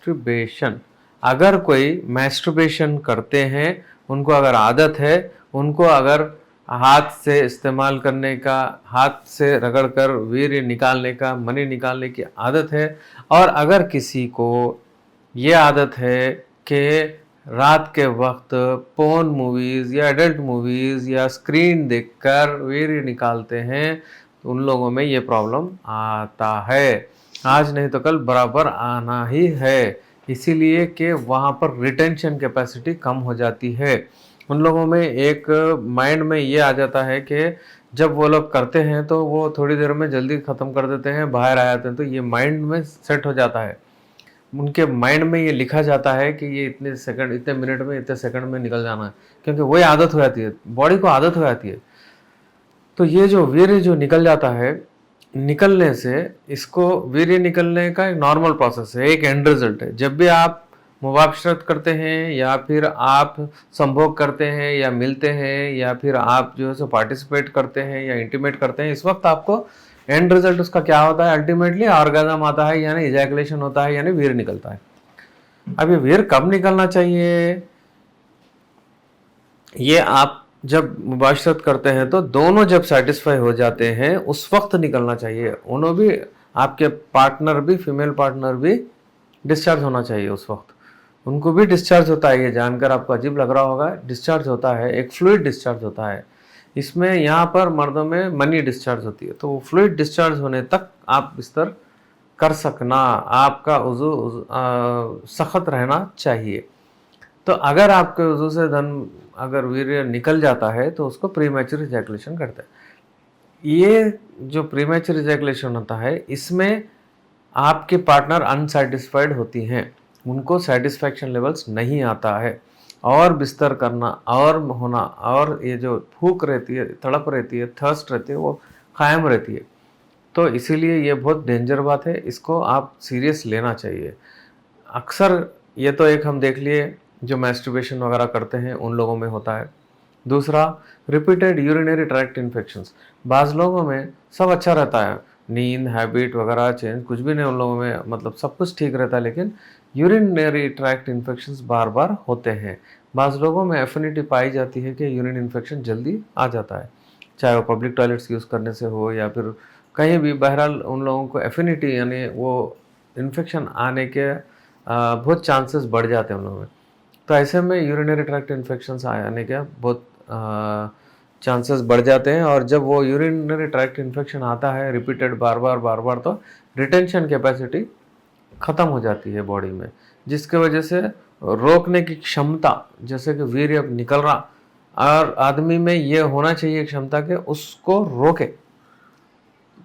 Masturbation, अगर कोई masturbation करते हैं, उनको अगर आदत है, उनको अगर हाथ से इस्तेमाल करने का, हाथ से रगड़ कर वीर्य निकालने का, मनी निकालने की आदत है, और अगर किसी को ये आदत है कि रात के वक्त पोर्न मूवीज़ या एडल्ट मूवीज़ या स्क्रीन देखकर वीर्य निकालते हैं, तो उन लोगों में ये प्रॉब्लम आता है। आज नहीं तो कल बराबर आना ही है, इसीलिए कि वहाँ पर रिटेंशन कैपेसिटी कम हो जाती है। उन लोगों में एक माइंड में ये आ जाता है कि जब वो लोग करते हैं तो वो थोड़ी देर में जल्दी ख़त्म कर देते हैं, बाहर आ जाते हैं, तो ये माइंड में सेट हो जाता है। उनके माइंड में ये लिखा जाता है कि ये इतने सेकंड, इतने मिनट में, इतने सेकंड में निकल जाना है, क्योंकि वही आदत हो जाती है, बॉडी को आदत हो जाती है। तो ये जो वीर्य जो निकल जाता है, निकलने से, इसको वीर्य निकलने का एक नॉर्मल प्रोसेस है, एक एंड रिजल्ट है। जब भी आप मुबाशरत करते हैं या फिर आप संभोग करते हैं या मिलते हैं या फिर आप जो है सो पार्टिसिपेट करते हैं या इंटीमेट करते हैं, इस वक्त आपको एंड रिजल्ट उसका क्या होता है? अल्टीमेटली ऑर्गेजम आता है, यानी इजैकुलेशन होता है, यानी वीर्य निकलता है। अब ये वीर्य कब निकलना चाहिए? ये आप जब मुबाशरत करते हैं तो दोनों जब सेटिस्फाई हो जाते हैं उस वक्त निकलना चाहिए। उन्हों भी, आपके पार्टनर भी, फीमेल पार्टनर भी डिस्चार्ज होना चाहिए उस वक्त। उनको भी डिस्चार्ज होता है, ये जानकर आपको अजीब लग रहा होगा, डिस्चार्ज होता है, एक फ्लूइड डिस्चार्ज होता है। इसमें यहाँ पर मर्दों में मनी डिस्चार्ज होती है, तो वो फ्लूइड डिस्चार्ज होने तक आप बिस्तर कर सकना, आपका उज़ू सख्त रहना चाहिए। तो अगर आपके वजू से अगर वीर्य निकल जाता है तो उसको प्रीमैच्योर इजैकुलेशन कहते हैं। ये जो प्रीमैच्योर इजैकुलेशन होता है, इसमें आपके पार्टनर अनसैटिस्फाइड होती हैं, उनको सेटिस्फैक्शन लेवल्स नहीं आता है, और बिस्तर करना और होना, और ये जो भूख रहती है, तड़प रहती है, थर्स्ट रहती है, वो कायम रहती है। तो इसीलिए ये बहुत डेंजर बात है, इसको आप सीरियस लेना चाहिए। अक्सर ये तो एक हम देख लिए जो मैस्टरबेशन वगैरह करते हैं उन लोगों में होता है। दूसरा, रिपीटेड यूरिनरी ट्रैक्ट इन्फेक्शंस। बाज़ लोगों में सब अच्छा रहता है, नींद, हैबिट वगैरह चेंज कुछ भी नहीं उन लोगों में, मतलब सब कुछ ठीक रहता है, लेकिन यूरिनरी ट्रैक्ट इन्फेक्शंस बार बार होते हैं। बाज़ लोगों में एफिनिटी पाई जाती है कि यूरिन इन्फेक्शन जल्दी आ जाता है, चाहे वो पब्लिक टॉयलेट्स यूज़ करने से हो या फिर कहीं भी। बहरहाल उन लोगों को एफिनिटी, यानी वो इन्फेक्शन आने के बहुत चांसेस बढ़ जाते हैं उन लोगों में। तो ऐसे में यूरिनरी ट्रैक्ट इन्फेक्शंस आने के बहुत चांसेस बढ़ जाते हैं, और जब वो यूरिनरी ट्रैक्ट इन्फेक्शन आता है रिपीटेड, बार बार, तो रिटेंशन कैपेसिटी ख़त्म हो जाती है बॉडी में, जिसके वजह से रोकने की क्षमता, जैसे कि वीर्य अब निकल रहा, और आदमी में ये होना चाहिए क्षमता कि उसको रोके,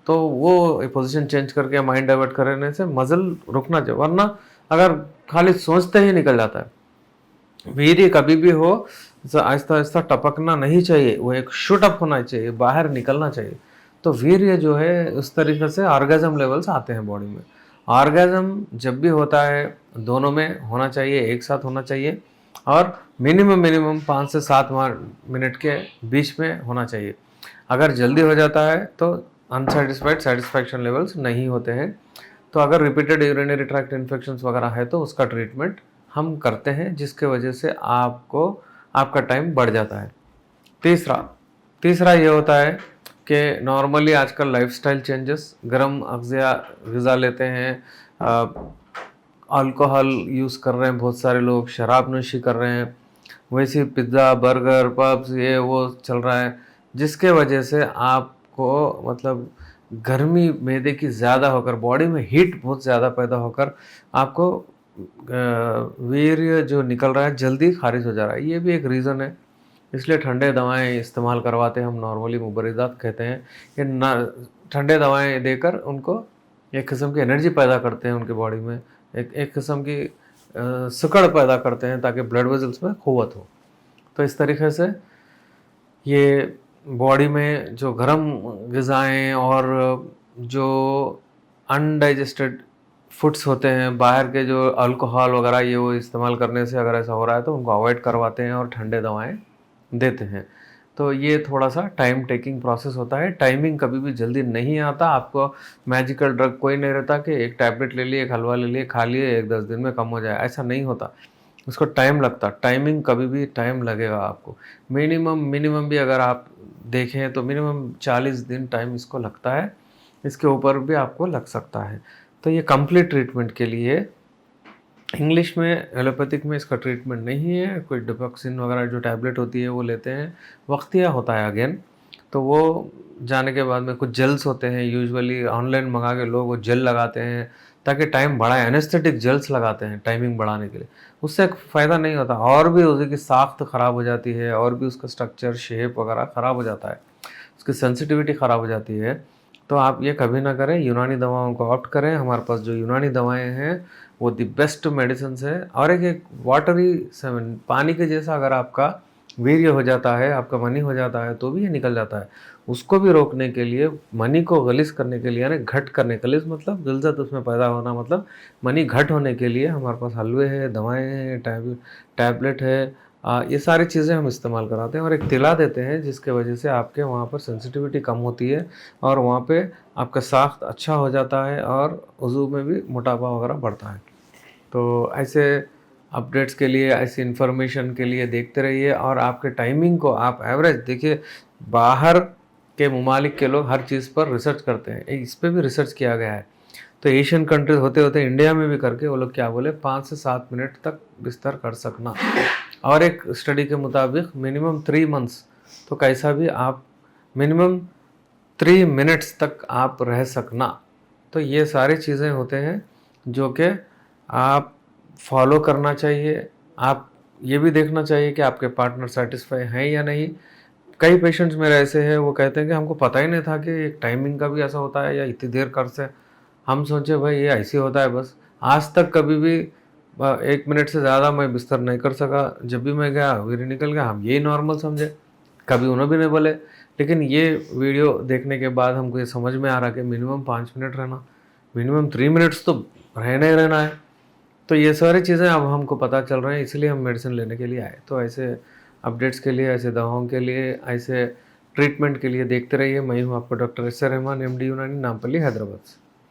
तो वो पोजीशन चेंज करके माइंड डाइवर्ट करने से मसल रुकना चाहिए, वरना अगर खाली सोचते ही निकल जाता है। वीर्य कभी भी हो, आहिस्ता आहिस्ता टपकना नहीं चाहिए, वो एक शूट अप होना चाहिए, बाहर निकलना चाहिए। तो वीर्य जो है उस तरीके से ऑर्गेजम लेवल्स आते हैं बॉडी में। ऑर्गेजम जब भी होता है दोनों में होना चाहिए, एक साथ होना चाहिए, और मिनिमम 5 से 7 मिनट के बीच में होना चाहिए। अगर जल्दी हो जाता है तो अनसेटिस्फाइड, सेटिस्फैक्शन लेवल्स नहीं होते हैं। तो अगर रिपीटेड यूरिनरी ट्रैक्ट इन्फेक्शंस वगैरह है तो उसका ट्रीटमेंट हम करते हैं, जिसके वजह से आपको आपका टाइम बढ़ जाता है। तीसरा तीसरा ये होता है कि नॉर्मली आजकल लाइफस्टाइल चेंजेस, गर्म अग़ज़िया ग़िज़ा लेते हैं, अल्कोहल यूज़ कर रहे हैं, बहुत सारे लोग शराब नोशी कर रहे हैं, वैसे पिज़्ज़ा, बर्गर, पब्स, ये वो चल रहा है, जिसके वजह से आपको मतलब गर्मी मैदे की ज़्यादा होकर, बॉडी में हीट बहुत ज़्यादा पैदा होकर आपको वीर्य जो निकल रहा है जल्दी खारिज हो जा रहा है। ये भी एक रीज़न है, इसलिए ठंडे दवाएं इस्तेमाल करवाते हैं हम, नॉर्मली मुबर्रिदात कहते हैं। ये ना ठंडे दवाएं देकर उनको एक किस्म की एनर्जी पैदा करते हैं उनकी बॉडी में, एक किस्म की सिकड़ पैदा करते हैं ताकि ब्लड वेजल्स में क़ुव्वत हो। तो इस तरीके से ये बॉडी में जो गर्म ग़िज़ाएँ और जो अनडाइजेस्टेड फूड्स होते हैं, बाहर के जो अल्कोहल वगैरह ये वो इस्तेमाल करने से अगर ऐसा हो रहा है तो उनको अवॉइड करवाते हैं और ठंडे दवाएं देते हैं। तो ये थोड़ा सा टाइम टेकिंग प्रोसेस होता है। टाइमिंग कभी भी जल्दी नहीं आता। आपको मैजिकल ड्रग कोई नहीं रहता कि एक टैबलेट ले लिए, एक हलवा ले लिए, खा लिए, 1-10 दिन में कम हो जाए, ऐसा नहीं होता। उसको टाइम लगता, टाइमिंग कभी भी टाइम लगेगा आपको। मिनिमम मिनिमम भी अगर आप देखें तो मिनिमम 40 दिन टाइम इसको लगता है, इसके ऊपर भी आपको लग सकता है। तो ये कंप्लीट ट्रीटमेंट के लिए इंग्लिश में, एलोपैथिक में इसका ट्रीटमेंट नहीं है। कोई डिपॉक्सिन वगैरह जो टैबलेट होती है वो लेते हैं, वक्तिया होता है अगेन। तो वो जाने के बाद में कुछ जेल्स होते हैं, यूजुअली ऑनलाइन मंगा के लोग वो जेल लगाते हैं ताकि टाइम बढ़ाए। एनेस्थेटिक जेल्स लगाते हैं टाइमिंग बढ़ाने के लिए, उससे फ़ायदा नहीं होता, और भी उसकी साख्त ख़राब हो जाती है, और भी उसका स्ट्रक्चर शेप वगैरह ख़राब हो जाता है, उसकी सेंसिटिविटी ख़राब हो जाती है। तो आप ये कभी ना करें, यूनानी दवाओं को ऑप्ट करें। हमारे पास जो यूनानी दवाएं हैं वो द बेस्ट मेडिसिन है। और एक वाटरी सेवन, पानी के जैसा अगर आपका वीर्य हो जाता है, आपका मनी हो जाता है, तो भी ये निकल जाता है। उसको भी रोकने के लिए, मनी को गलिस करने के लिए, यानी घट करने, गलिस मतलब गिलज़त उसमें पैदा होना, मतलब मनी घट होने के लिए हमारे पास हलवे है, दवाएं हैं, टैबलेट है, ये सारी चीज़ें हम इस्तेमाल कराते हैं। और एक तिला देते हैं जिसके वजह से आपके वहाँ पर सेंसिटिविटी कम होती है और वहाँ पे आपका साख्त अच्छा हो जाता है और वज़ू में भी मोटापा वगैरह बढ़ता है। तो ऐसे अपडेट्स के लिए, ऐसी इन्फॉर्मेशन के लिए देखते रहिए। और आपके टाइमिंग को आप एवरेज देखिए, बाहर के ममालिक के लोग हर चीज़ पर रिसर्च करते हैं, इस पे भी रिसर्च किया गया है। तो एशियन कंट्रीज होते होते इंडिया में भी करके वो लोग क्या बोले, 5 से 7 मिनट तक बिस्तर कर सकना। और एक स्टडी के मुताबिक मिनिमम 3 मंथ्स, तो कैसा भी आप मिनिमम 3 मिनट्स तक आप रह सकना। तो ये सारी चीज़ें होते हैं जो कि आप फॉलो करना चाहिए। आप ये भी देखना चाहिए कि आपके पार्टनर सेटिस्फाई हैं या नहीं। कई पेशेंट्स मेरे ऐसे हैं, वो कहते हैं कि हमको पता ही नहीं था कि एक टाइमिंग का भी ऐसा होता है या इतनी देर कर से, हम सोचे भाई ये ऐसे होता है बस। आज तक कभी भी 1 मिनट से ज़्यादा मैं बिस्तर नहीं कर सका। जब भी मैं गया वीर निकल गया, हम यही नॉर्मल समझे, कभी उन्होंने भी नहीं बोले। लेकिन ये वीडियो देखने के बाद हमको ये समझ में आ रहा कि मिनिमम 5 मिनट रहना, मिनिमम 3 मिनट्स तो रहना ही रहना है। तो ये सारी चीज़ें अब हमको पता चल रहे हैं, इसलिए हम मेडिसिन लेने के लिए आए। तो ऐसे अपडेट्स के लिए, ऐसे दवाओं के लिए, ऐसे ट्रीटमेंट के लिए देखते रहिए। मैं हूँ आपका doctor S R Rahman, MD यूनानी, नामपल्ली, हैदराबाद से।